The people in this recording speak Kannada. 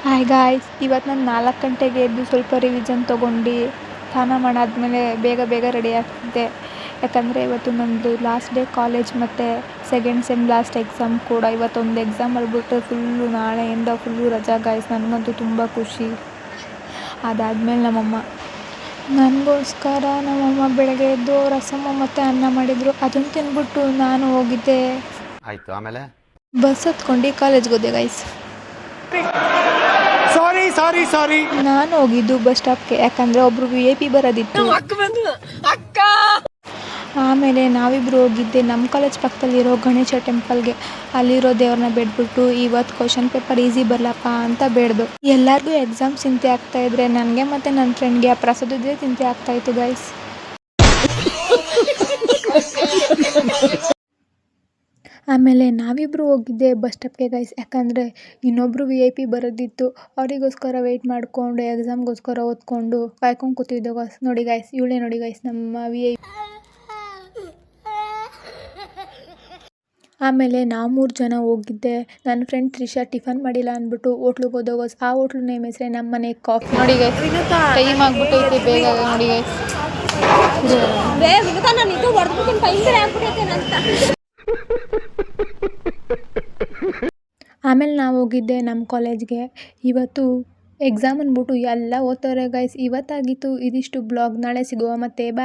ಹಾಯ್ ಗಾಯ್ಸ್, ಇವತ್ತು ನಾನು 4 ಗಂಟೆಗೆ ಎದ್ದು ಸ್ವಲ್ಪ ರಿವಿಷನ್ ತೊಗೊಂಡು ಸ್ನಾನ ಮಾಡಾದ್ಮೇಲೆ ಬೇಗ ರೆಡಿ ಆಗ್ತಿದ್ದೆ. ಯಾಕಂದರೆ ಇವತ್ತು ನನ್ನದು ಲಾಸ್ಟ್ ಡೇ ಕಾಲೇಜ್ ಮತ್ತು ಸೆಕೆಂಡ್ ಸೆಮ್ ಲಾಸ್ಟ್ ಎಕ್ಸಾಮ್ ಕೂಡ. ಇವತ್ತೊಂದು ಎಕ್ಸಾಮ್ ಮಾಡಿಬಿಟ್ರೆ ಫುಲ್ಲು ನಾಳೆಯಿಂದ ಫುಲ್ಲು ರಜಾ ಗಾಯ್ಸ್. ನನಗಂತೂ ತುಂಬ ಖುಷಿ. ಅದಾದಮೇಲೆ ನಮಗೋಸ್ಕರ ಬೆಳಗ್ಗೆ ಎದ್ದು ರಸಮ್ಮ ಮತ್ತು ಅನ್ನ ಮಾಡಿದರು. ಅದನ್ನು ತಿಂದ್ಬಿಟ್ಟು ನಾನು ಹೋಗಿದ್ದೆ. ಆಯಿತು, ಆಮೇಲೆ ಬಸ್ ಹತ್ಕೊಂಡು ಕಾಲೇಜ್ಗೆ ಹೋದೆ ಗಾಯ್ಸ್. ಸಾರಿ ನಾನು ಹೋಗಿದ್ದು ಬಸ್ ಸ್ಟಾಪ್ಗೆ, ಯಾಕಂದರೆ ಒಬ್ಬರು VIP ಬರೋದಿತ್ತು. ಆಮೇಲೆ ನಾವಿಬ್ಬರು ಹೋಗಿದ್ದೆ ನಮ್ಮ ಕಾಲೇಜ್ ಪಕ್ಕದಲ್ಲಿರೋ ಗಣೇಶ ಟೆಂಪಲ್ಗೆ. ಅಲ್ಲಿರೋ ದೇವ್ರನ್ನ ಬೇಡ್ಬಿಟ್ಟು ಇವತ್ತು ಕ್ವಶನ್ ಪೇಪರ್ ಈಸಿ ಬರಲಪ್ಪ ಅಂತ ಬೇಡ್ದು. ಎಲ್ಲರಿಗೂ ಎಕ್ಸಾಮ್ ಚಿಂತೆ ಆಗ್ತಾಯಿದ್ರೆ ನನಗೆ ಮತ್ತು ನನ್ನ ಫ್ರೆಂಡ್ಗೆ ಆ ಪ್ರಸಾದದ್ದೇ ಚಿಂತೆ ಆಗ್ತಾಯಿತ್ತು ಗೈಸ್. ಆಮೇಲೆ ನಾವಿಬ್ಬರು ಹೋಗಿದ್ದೆ ಬಸ್ ಸ್ಟಾಪ್ಗೆ ಗೈಸ್, ಯಾಕಂದರೆ ಇನ್ನೊಬ್ಬರು VIP ಬರೋದಿತ್ತು. ಅವರಿಗೋಸ್ಕರ ವೆಯ್ಟ್ ಮಾಡಿಕೊಂಡು ಎಕ್ಸಾಮ್ಗೋಸ್ಕರ ಓದ್ಕೊಂಡು ಕಾಯ್ಕೊಂಡು ಕೂತಿದ್ದೆ ಗೈಸ್. ನೋಡಿ ಗೈಸ್, ಇವಳೇ ನೋಡಿ ಗೈಸ್ ನಮ್ಮ VIP. ಆಮೇಲೆ ನಾವು 3 ಜನ ಹೋಗಿದ್ದೆ. ನನ್ನ ಫ್ರೆಂಡ್ ತ್ರಿಷಾ ಟಿಫನ್ ಮಾಡಿಲ್ಲ ಅಂದ್ಬಿಟ್ಟು ಹೋಟ್ಲಿಗೆ ಹೋದ ಗೈಸ್. ಆ ಹೋಟ್ಲು ನೇಮ್ ಹೆಸರೇ ನಮ್ಮ ಮನೆ ಕಾಫಿ. ನೋಡಿ ಗೈಸ್, ಟೈಮ್ ಆಗ್ಬಿಟ್ಟೈತೆ, ಬೇಗ ನೋಡಿ ಗೈಸ್. ಆಮೇಲೆ ನಾವು ಹೋಗಿದ್ದೆ ನಮ್ಮ ಕಾಲೇಜ್ಗೆ. ಇವತ್ತು ಎಕ್ಸಾಮ್ ಅಂದ್ಬಿಟ್ಟು ಎಲ್ಲ ಓದ್ತವ್ರೆ ಗೈಸ್. ಇವತ್ತಾಗಿತ್ತು ಇದಿಷ್ಟು ಬ್ಲಾಗ್. ನಾಳೆ ಸಿಗುವ ಮತ್ತೆ ಬಾಯ್.